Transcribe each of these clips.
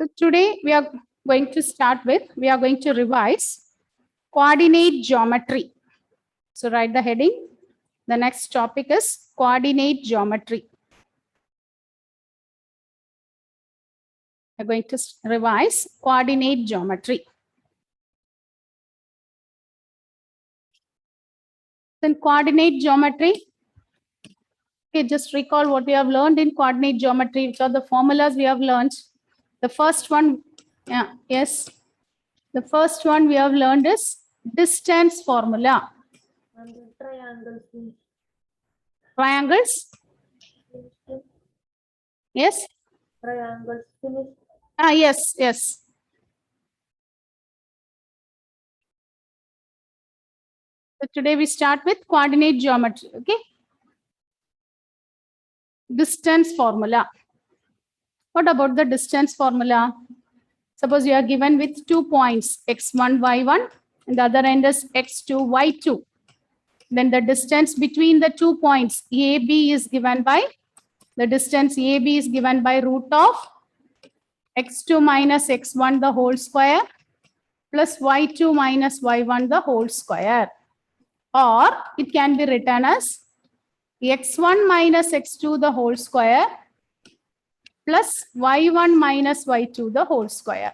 So today we are going to revise coordinate geometry. So write the heading. The next topic is coordinate geometry. We're going to revise coordinate geometry. Then coordinate geometry. Okay, just recall what we have learned in coordinate geometry, which are the formulas we have learned. The first one, the first one we have learned is distance formula. And triangles. Triangles? Yes? Triangles finished. Yes. So today we start with coordinate geometry, okay? Distance formula. What about the distance formula? Suppose you are given with 2 points, x1, y1, and the other end is x2, y2. Then the distance between the 2 points, AB is given by, the distance AB is given by root of x2 minus x1 the whole square plus y2 minus y1 the whole square. Or it can be written as x1 minus x2 the whole square plus y1 minus y2 the whole square.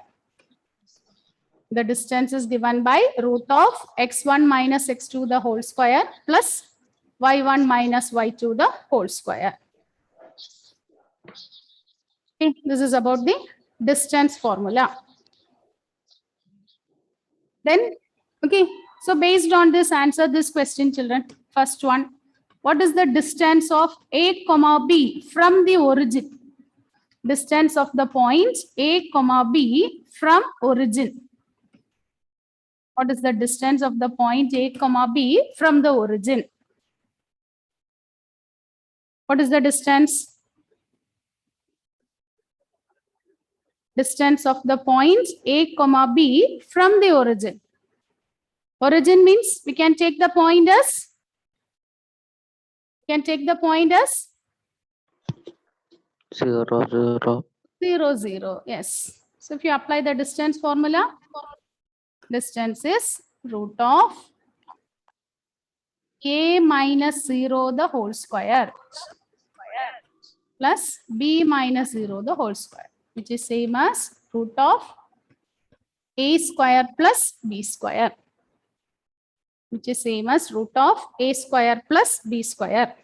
The distance is given by root of x1 minus x2 the whole square plus y1 minus y2 the whole square. Okay, this is about the distance formula. Then, okay, so based on this, answer this question, children. First one, what is the distance of A, B from the origin? Distance of the points A, B from origin. What is the distance of the point A, B from the origin? What is the distance? Distance of the points A, B from the origin. Origin means we can take the point as 0, 0. 0. Yes. So if you apply the distance formula, distance is root of A minus 0 the whole square plus B minus 0 the whole square, which is same as root of A square plus B square, which is same as root of A square plus B square.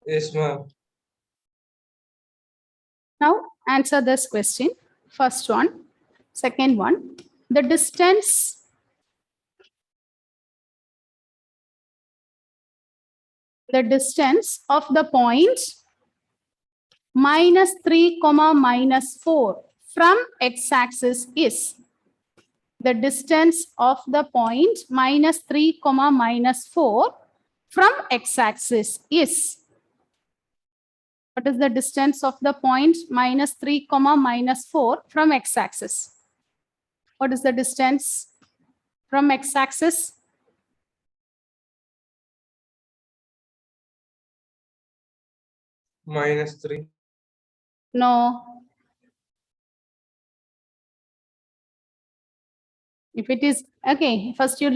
Yes, ma'am. Now answer this question. First one. Second one. The distance of the point minus 3, minus 4 from x-axis is. The distance of the point minus 3, minus 4 from x-axis is. What is the distance of the point minus 3, minus 4 from x-axis? What is the distance from x-axis? -3. No. If it is, okay, first you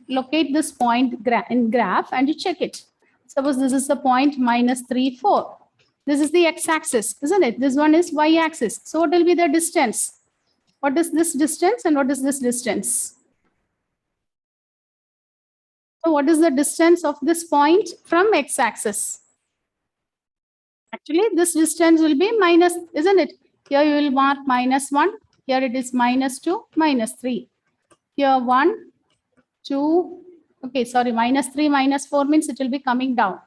locate this point in graph and you check it. Suppose this is the point minus 3, 4. This is the x-axis, isn't it? This one is y-axis. So what will be the distance? What is this distance and what is this distance? So what is the distance of this point from x-axis? Actually, this distance will be minus, isn't it? Here you will mark -1. Here it is -2, -3. Here 1, 2. Okay, sorry, -3, -4 means it will be coming down.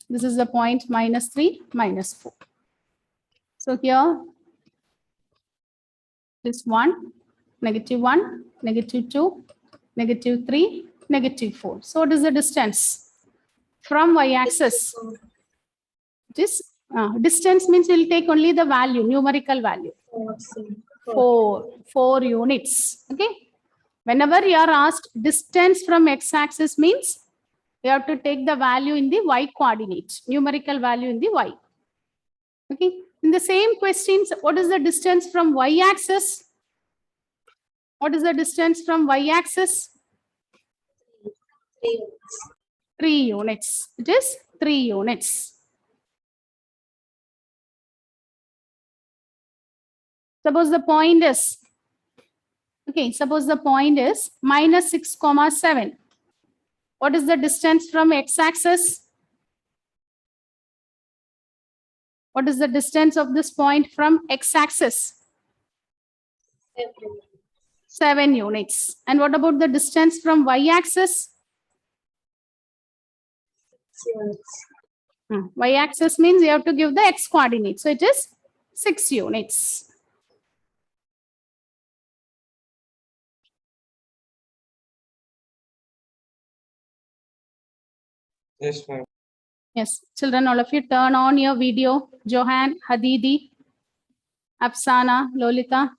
This is the point -3, -4. So here this 1, -1, -2, -3, -4. So what is the distance? from y-axis. This distance means we'll take only the value, numerical value. 4 units. Okay. Whenever you are asked distance from x-axis means you have to take the value in the y coordinate, numerical value in the y. Okay. In the same questions, what is the distance from y-axis? What is the distance from y-axis? 3 units. It is 3 units. Suppose the point is, okay, suppose the point is minus 6, 7. What is the distance from x-axis? What is the distance of this point from x-axis? 7 units. And what about the distance from y-axis? Y-axis means you have to give the x coordinate. So it is 6 units. Yes, ma'am. Yes, children, all of you turn on your video. Johan, Hadidi, Afsana, Lolita.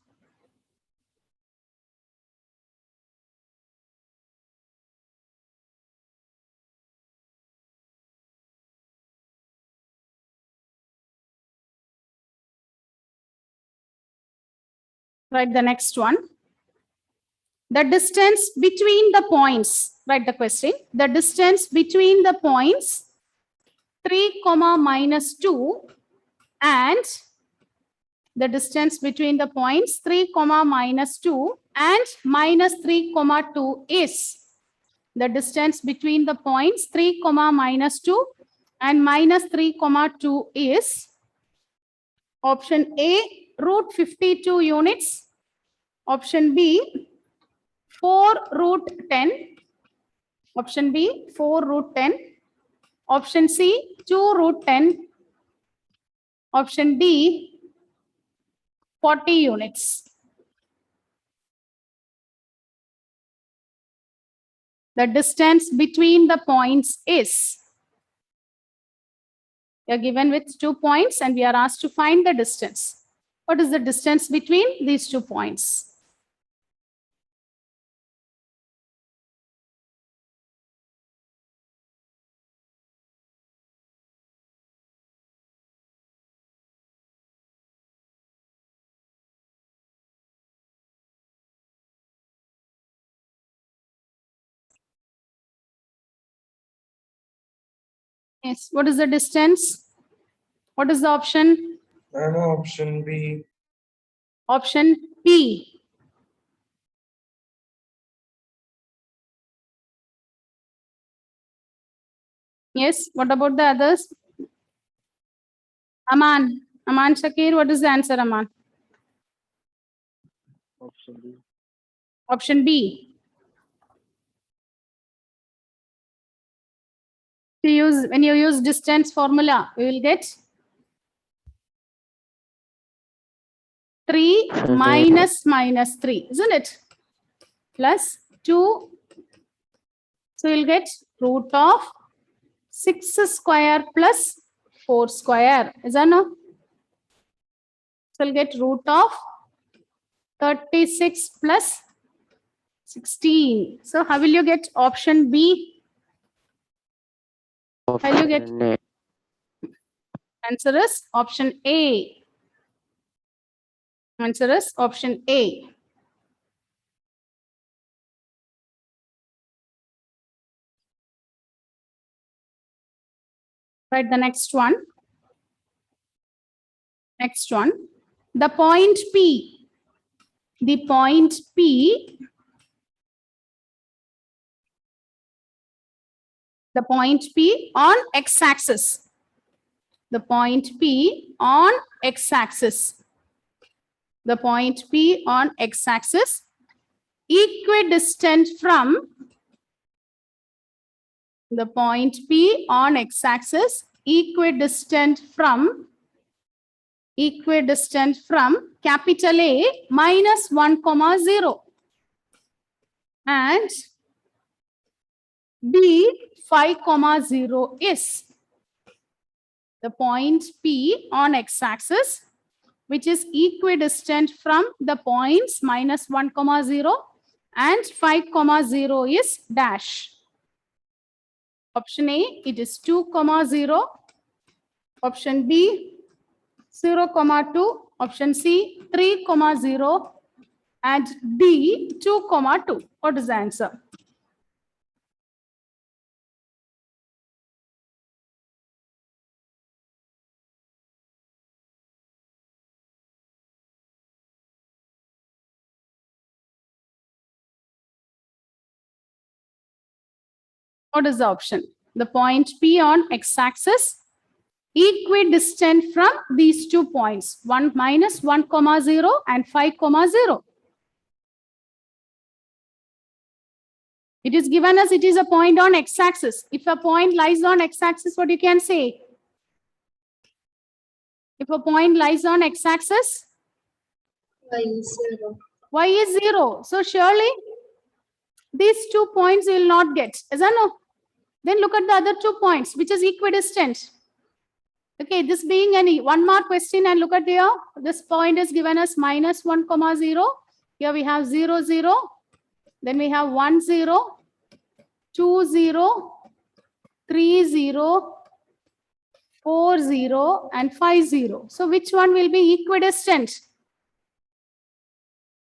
Write the next one. The distance between the points. Write the question. The distance between the points 3, minus 2 and the distance between the points 3, minus 2 and minus 3, 2 is. The distance between the points 3, minus 2 and minus 3, 2 is option A, root 52 units. Option B, 4 root 10. Option B, 4 root 10. Option C, 2 root 10. Option D, 40 units. The distance between the points is. We are given with 2 points and we are asked to find the distance. What is the distance between these 2 points? Yes, what is the distance? What is the option? Ma'am, option B. Option B. Yes, what about the others? Aman Shakir, what is the answer, Aman? Option B. Option B. When you use distance formula, we will get 3 minus 3, isn't it? Plus 2. So you'll get root of 6 square plus 4 square. Is that no? So you'll get root of 36 plus 16. So how will you get option B? How will you get? Answer is option A. Answer is option A. Write the next one. Next one. The point P. The point P. The point P on x-axis. The point P on x-axis. The point P on x-axis equidistant from the point P on x-axis equidistant from capital A minus 1, 0 and B 5, 0 is the point P on x-axis, which is equidistant from the points minus 1, 0 and 5, 0 is dash. Option A, it is 2, 0. Option B, 0, 2. Option C, 3, 0. And D, 2, 2. What is the answer? What is the option? The point P on x-axis equidistant from these 2 points, 1 minus 1, 0 and 5, 0. It is given as it is a point on x-axis. If a point lies on x-axis, what you can say? If a point lies on x-axis, Y is 0. y is 0. So surely these 2 points you will not get. Is that no? Then look at the other 2 points, which is equidistant. Okay, this being any 1 mark question, and look at here. This point is given as minus 1, 0. Here we have 0, 0. Then we have 1, 0, 2, 0, 3, 0, 4, 0, and 5, 0. So which one will be equidistant?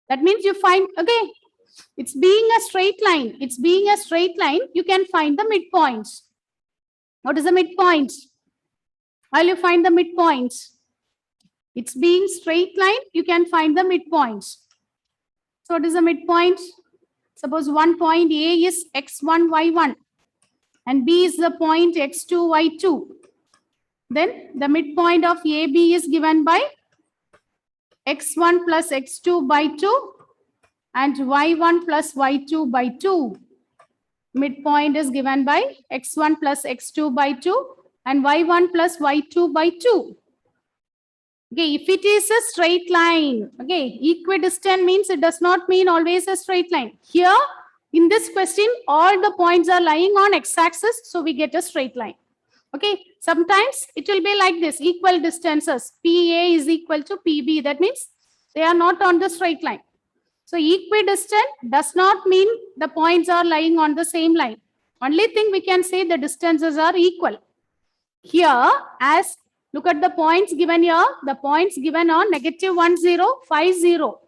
That means you find, okay, it's being a straight line. It's being a straight line, you can find the midpoint. What is the midpoint? How will you find the midpoint? It's being straight line, you can find the midpoint. So what is the midpoint? Suppose one point A is x1, y1, and B is the point x2, y2. Then the midpoint of AB is given by x1 plus x2 by 2 and y1 plus y2 by 2. Midpoint is given by x1 plus x2 by 2 and y1 plus y2 by 2. Okay, if it is a straight line, okay, equidistant means it does not mean always a straight line. Here, in this question, all the points are lying on x-axis, so we get a straight line. Okay, sometimes it will be like this, equal distances. PA is equal to PB. That means they are not on the straight line. So equidistant does not mean the points are lying on the same line. Only thing we can say the distances are equal. Here, as look at the points given here, the points given on negative 1, 0, 5, 0.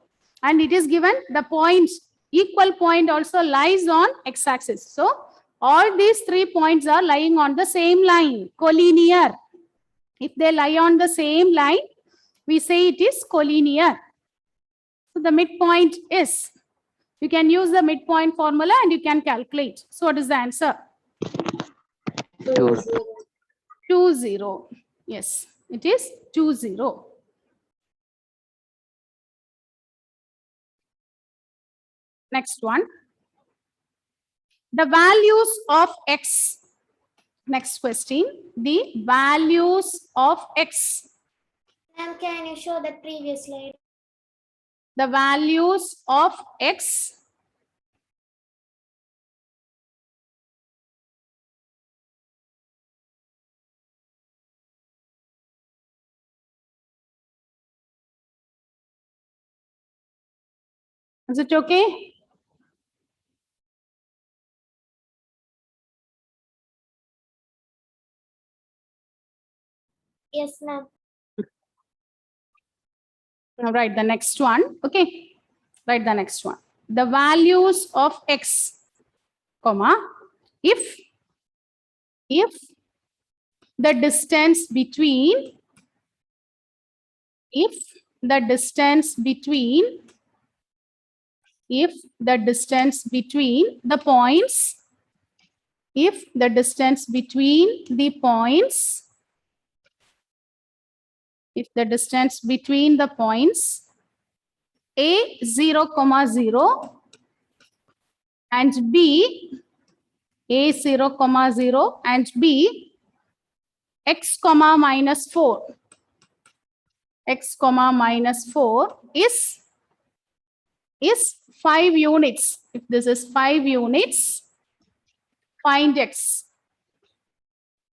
And it is given the points, equal point also lies on x-axis. So all these 3 points are lying on the same line, collinear. If they lie on the same line, we say it is collinear. So the midpoint is, you can use the midpoint formula and you can calculate. So what is the answer? 2, 0. 2, 0. Yes, it is 2, 0. Next one. The values of x. Next question. The values of x. Ma'am, can you show the previous slide? The values of x. Is it okay? Yes, ma'am. Now write the next one. Okay. Write the next one. The values of x, comma, if the distance between, if the distance between the points, if the distance between the points, if the distance between the points A 0, 0 and B A 0, 0 and B x, minus 4, x, minus 4 is 5 units. If this is 5 units, Find x.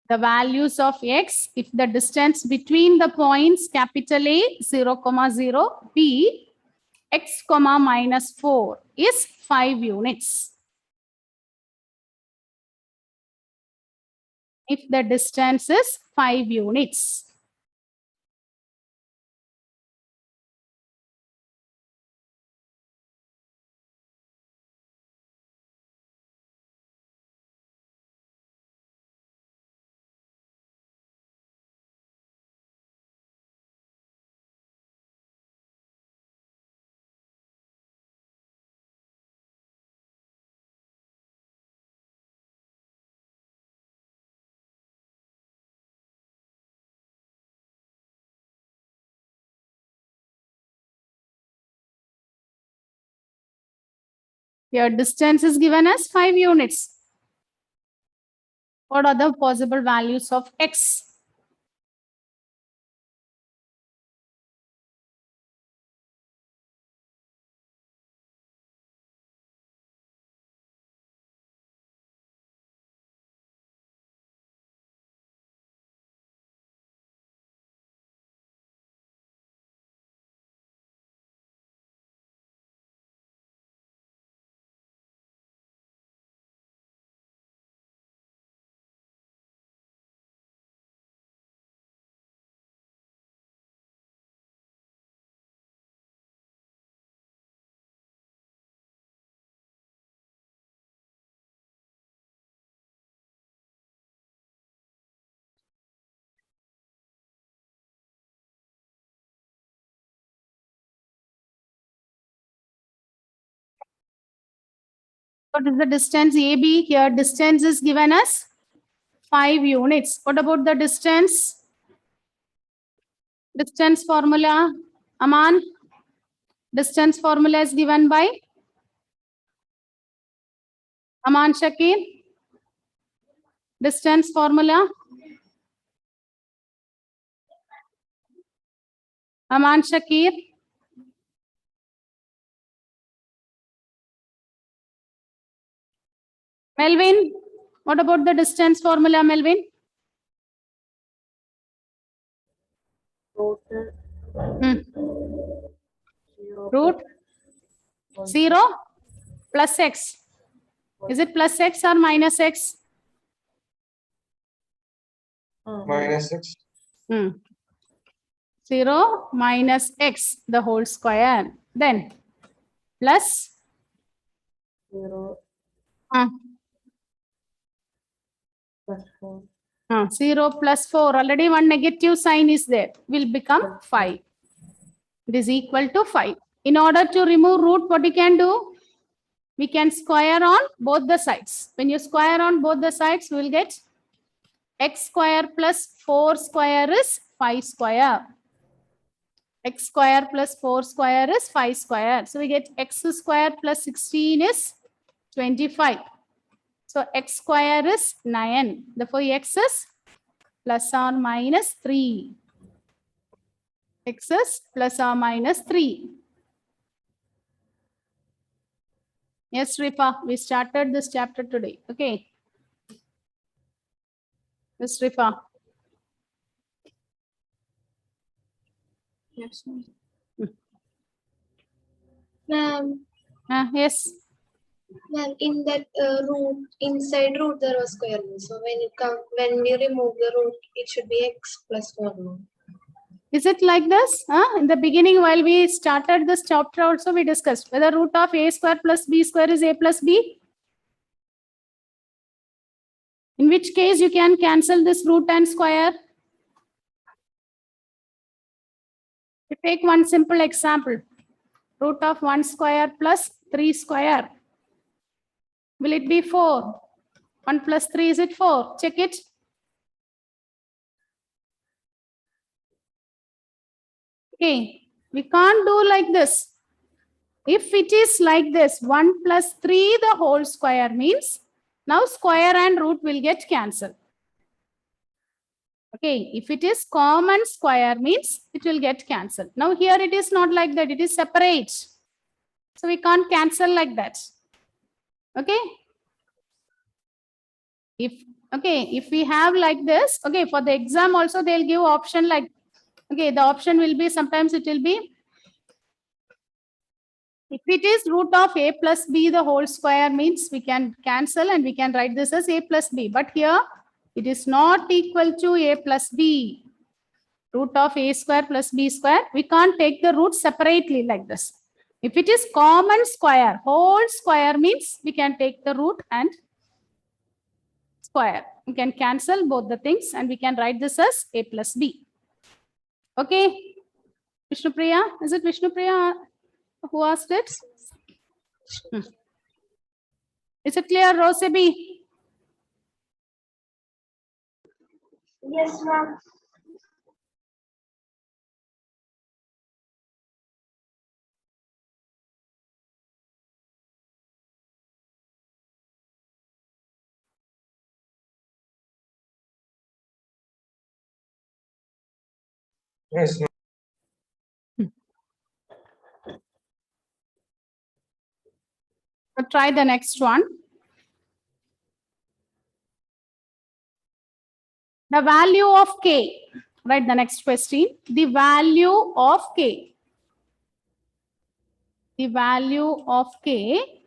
The values of x if the distance between the points capital A 0, 0, B x, minus 4 is 5 units. If the distance is 5 units. Your distance is given as 5 units. What are the possible values of x? What is the distance AB? Here distance is given as 5 units. What about the distance? Distance formula, Aman? Distance formula is given by Aman Shakir. Distance formula. Aman Shakir. Melvin, what about the distance formula, Melvin? Root 0 plus x. Is it plus x or minus x? minus 6. 0 minus x, the whole square. Then plus 0 uh, plus 4. 0 plus 4. Already one negative sign is there. Will become 5. It is equal to 5. In order to remove root, what you can do? We can square on both the sides. When you square on both the sides, we will get x square plus 4 square is 5 square. X square plus 4 square is 5 square. So we get x square plus 16 is 25. So x square is 9. Therefore, x is plus or minus 3. X is plus or minus 3. Yes, Rifa, we started this chapter today. Okay. Yes, Rifa. Yes, ma'am. Yes. Ma'am, in that root, inside root there was square root. So when we remove the root, it should be x plus 4 root. Is it like this? In the beginning, while we started this chapter also, we discussed whether root of a square plus b square is a plus b. In which case you can cancel this root and square. We take one simple example. Root of 1 square plus 3 square. Will it be 4? 1 plus 3, is it 4? Check it. Okay, we can't do like this. If it is like this, 1 plus 3 the whole square means now square and root will get cancelled. Okay, if it is common square means it will get cancelled. Now here it is not like that, it is separate. So we can't cancel like that. Okay. If, okay, if we have like this, okay, for the exam also they'll give option like, okay, the option will be, sometimes it will be, if it is root of a plus b the whole square means we can cancel and we can write this as a plus b. But here it is not equal to a plus b. Root of a square plus b square, we can't take the root separately like this. If it is common square, whole square means we can take the root and square. We can cancel both the things and we can write this as a plus b. Okay. Vishnupriya, is it Vishnupriya who asked it? Is it clear, Rosebi? Yes, ma'am. Yes, ma'am. Try the next one. The value of k. Write the next question. The value of k. The value of k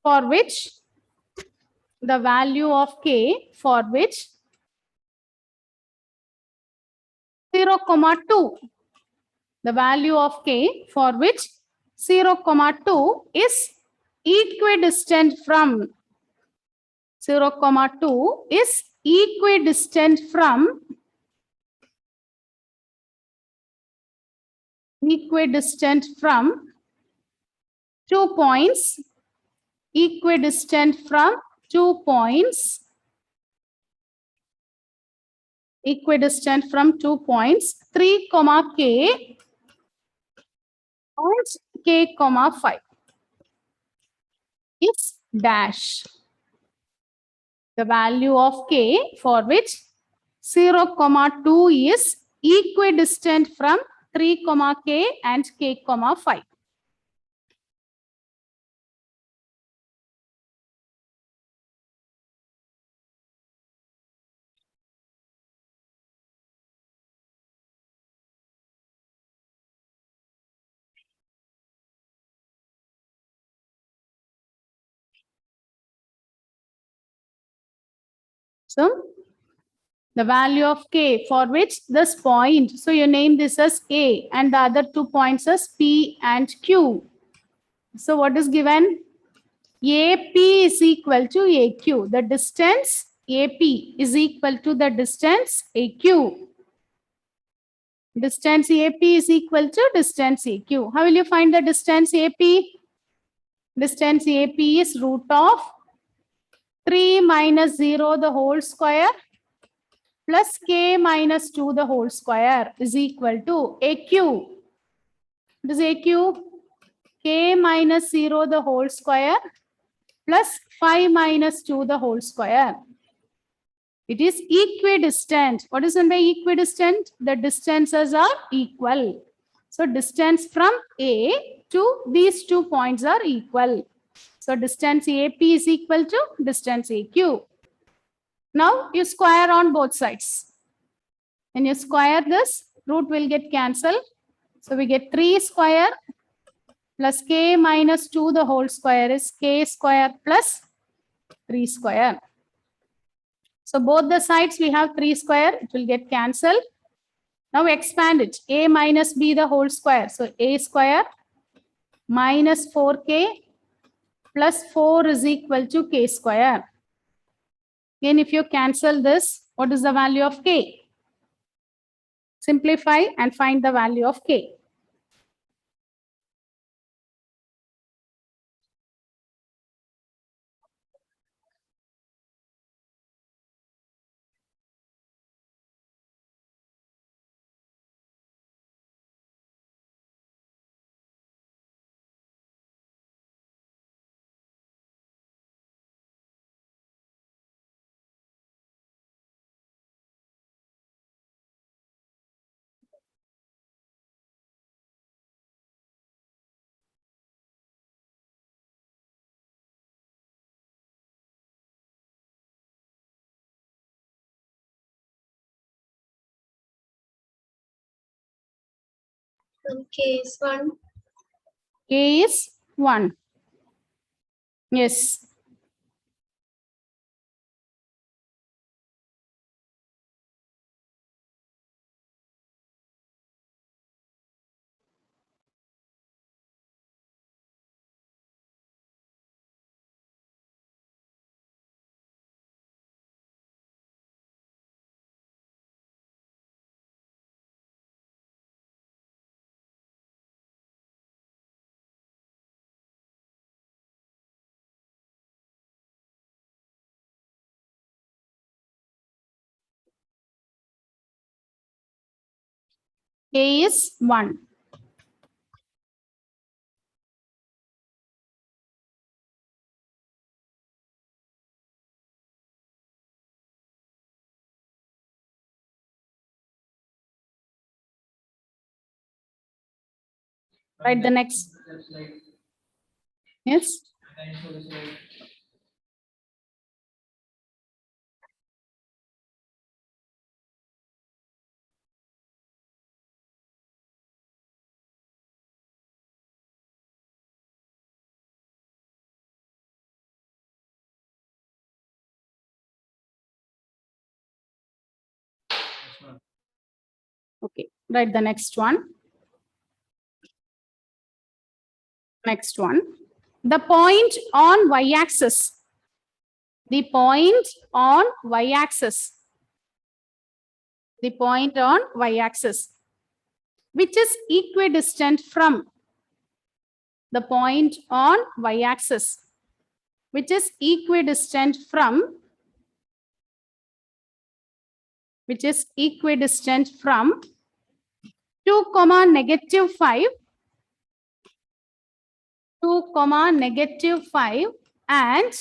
for which the value of k for which 0, 2. The value of k for which 0, 2 is equidistant from 0, 2 is equidistant from 2 points, equidistant from 2 points, equidistant from 2 points, 3, k and k, 5 is dash. The value of k for which 0, 2 is equidistant from 3, k and k, 5. So the value of k for which this point, so you name this as A and the other 2 points as P and Q. So what is given? AP is equal to AQ. The distance AP is equal to the distance AQ. Distance AP is equal to distance AQ. How will you find the distance AP? Distance AP is root of 3 minus 0 the whole square plus k minus 2 the whole square is equal to AQ. What is AQ? K minus 0 the whole square plus 5 minus 2 the whole square. It is equidistant. What is meant by equidistant? The distances are equal. So distance from A to these 2 points are equal. So distance AP is equal to distance AQ. Now you square on both sides. When you square this, root will get cancelled. So we get 3 square plus k minus 2 the whole square is k square plus 3 square. So both the sides we have 3 square, it will get cancelled. Now expand it, a minus b the whole square. So a square minus 4k plus 4 is equal to k square. Again, if you cancel this, what is the value of k? Simplify and find the value of k. K is 1. K is 1. Yes. K is 1. Write the next. Yes. Okay. Write the next one. Next one. The point on y-axis. The point on y-axis. The point on y-axis, which is equidistant from the point on y-axis, which is equidistant from, which is equidistant from 2 comma negative 5, 2 comma negative 5 and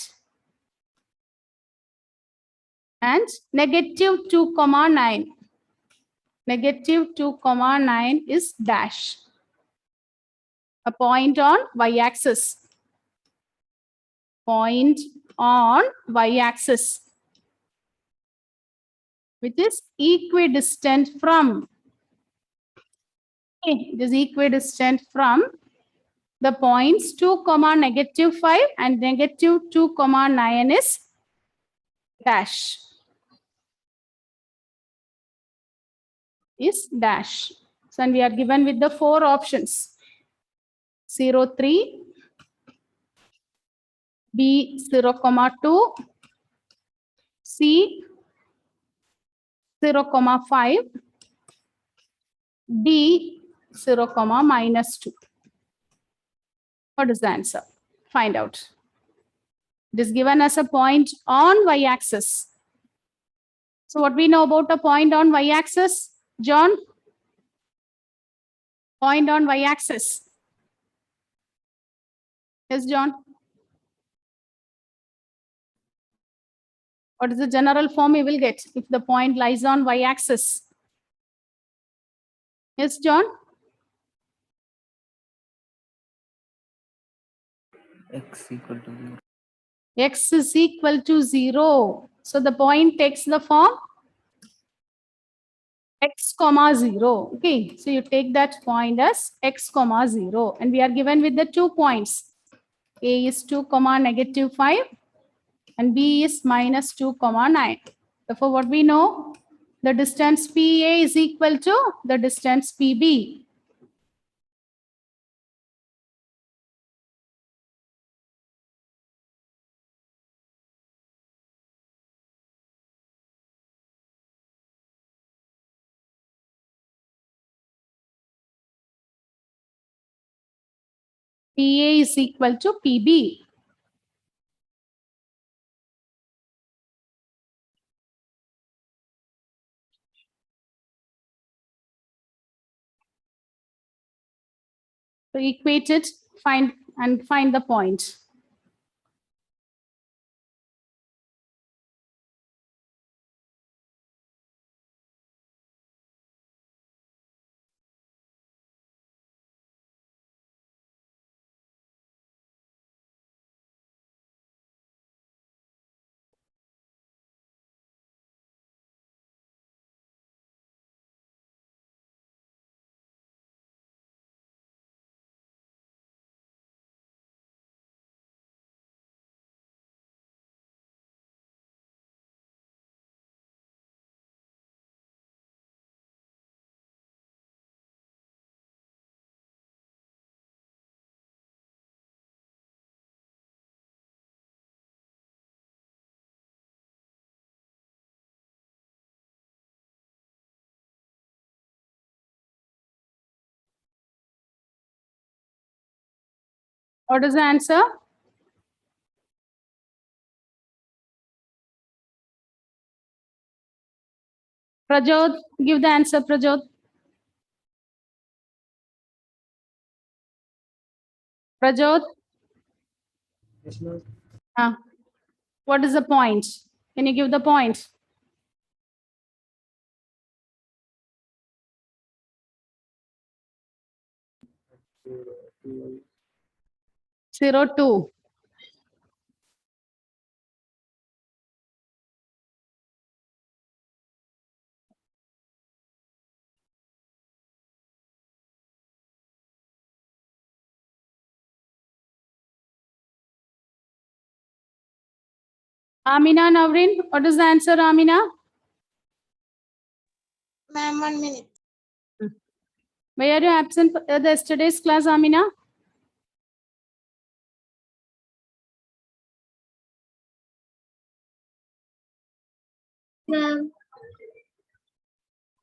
negative 2 comma 9. Negative 2 comma 9 is dash. A point on y-axis. Point on y-axis, which is equidistant from. Okay, it is equidistant from the points 2 comma negative 5 and negative 2 comma 9 is dash. Is dash. So and we are given with the 4 options. 0, 3, B 0, comma 2, C 0, comma 5, D 0, comma minus 2. What is the answer? Find out. It is given as a point on y-axis. So what we know about a point on y-axis, John? Point on y-axis. Yes, John. What is the general form we will get if the point lies on y-axis? Yes, John. X equal to 0. X is equal to 0. So the point takes the form x comma 0. Okay, so you take that point as x comma 0 and we are given with the 2 points. A is 2 comma negative 5 and B is minus 2 comma 9. Therefore, what we know, the distance PA is equal to the distance PB. PA is equal to PB. So equate it, find the point. What is the answer? Prajot, give the answer, Prajot. Prajot, Yes, ma'am. what is the point? Can you give the point? Two. 02. Amina Navrin, what is the answer, Amina? Ma'am, 1 minute. Why are you absent for the yesterday's class, Amina? Ma'am,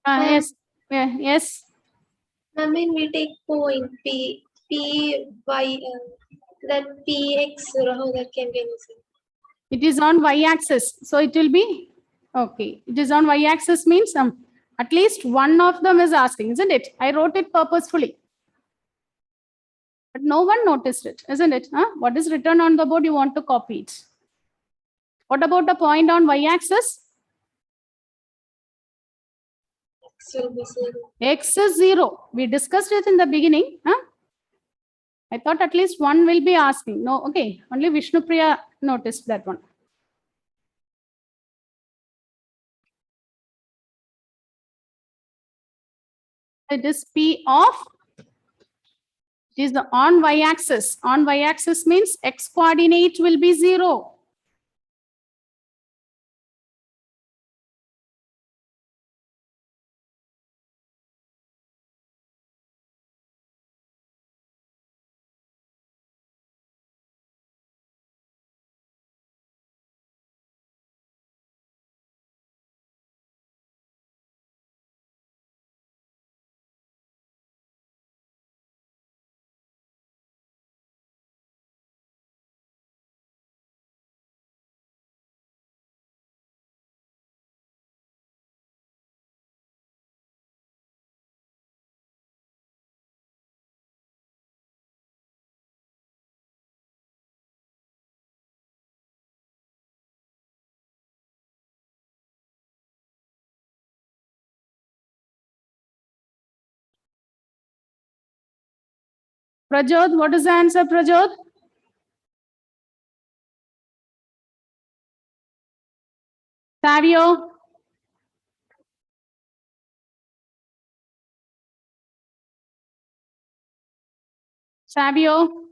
Yes. Yes. I mean we take point P, Y, that P, X, how that can be answered. It is on y-axis. So it will be, okay. It is on y-axis means at least one of them is asking, isn't it? I wrote it purposefully. But no one noticed it, isn't it? Huh? What is written on the board, you want to copy it. What about the point on y-axis? X will be 0. X is 0. We discussed it in the beginning. Huh? I thought at least one will be asking. No, okay. Only Vishnupriya noticed that one. It is P of, it is the on y-axis. On y-axis means x coordinate will be 0. Prajot, what is the answer, Prajot? Savio? Savio?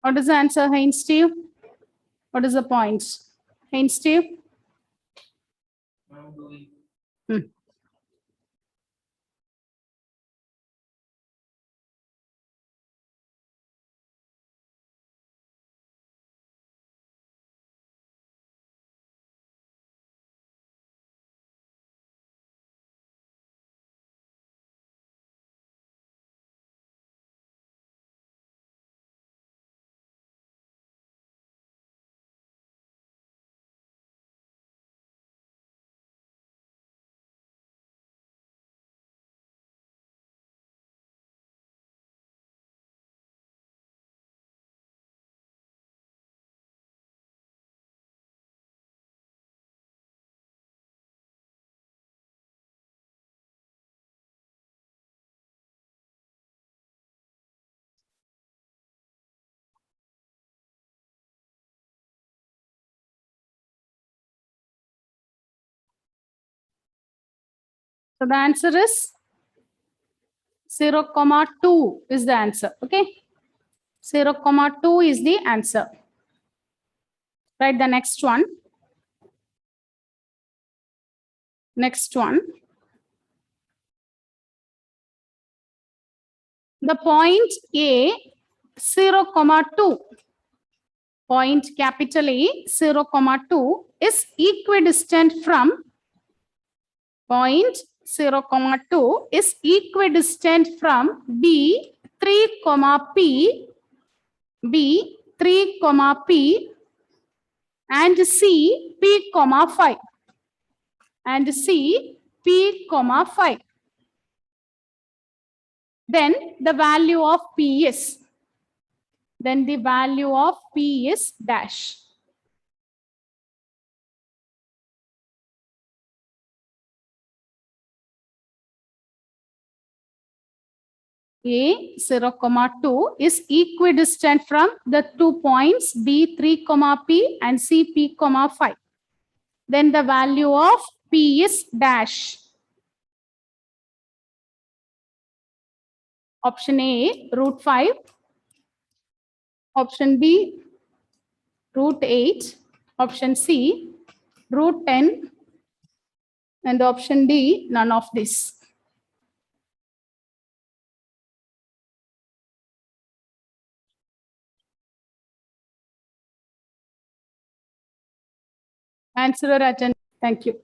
What is the answer, Hein Steve? What is the point? Hein Steve? Hmm. So the answer is 0, 2 is the answer. Okay. 0,2 is the answer. Right, the next one. Next one. The point A, 0,2. Point capital A, 0,2 is equidistant from point 0,2 is equidistant from B, 3, P, B, 3, P, and C, P, 5. And C, P, 5. Then the value of P is. Then the value of P is dash. A 0,2 is equidistant from the 2 points B 3, P and C P, 5. Then the value of P is dash. Option A, root 5. Option B, root 8. Option C, root 10. And option D, none of this. Answer or attend. Thank you.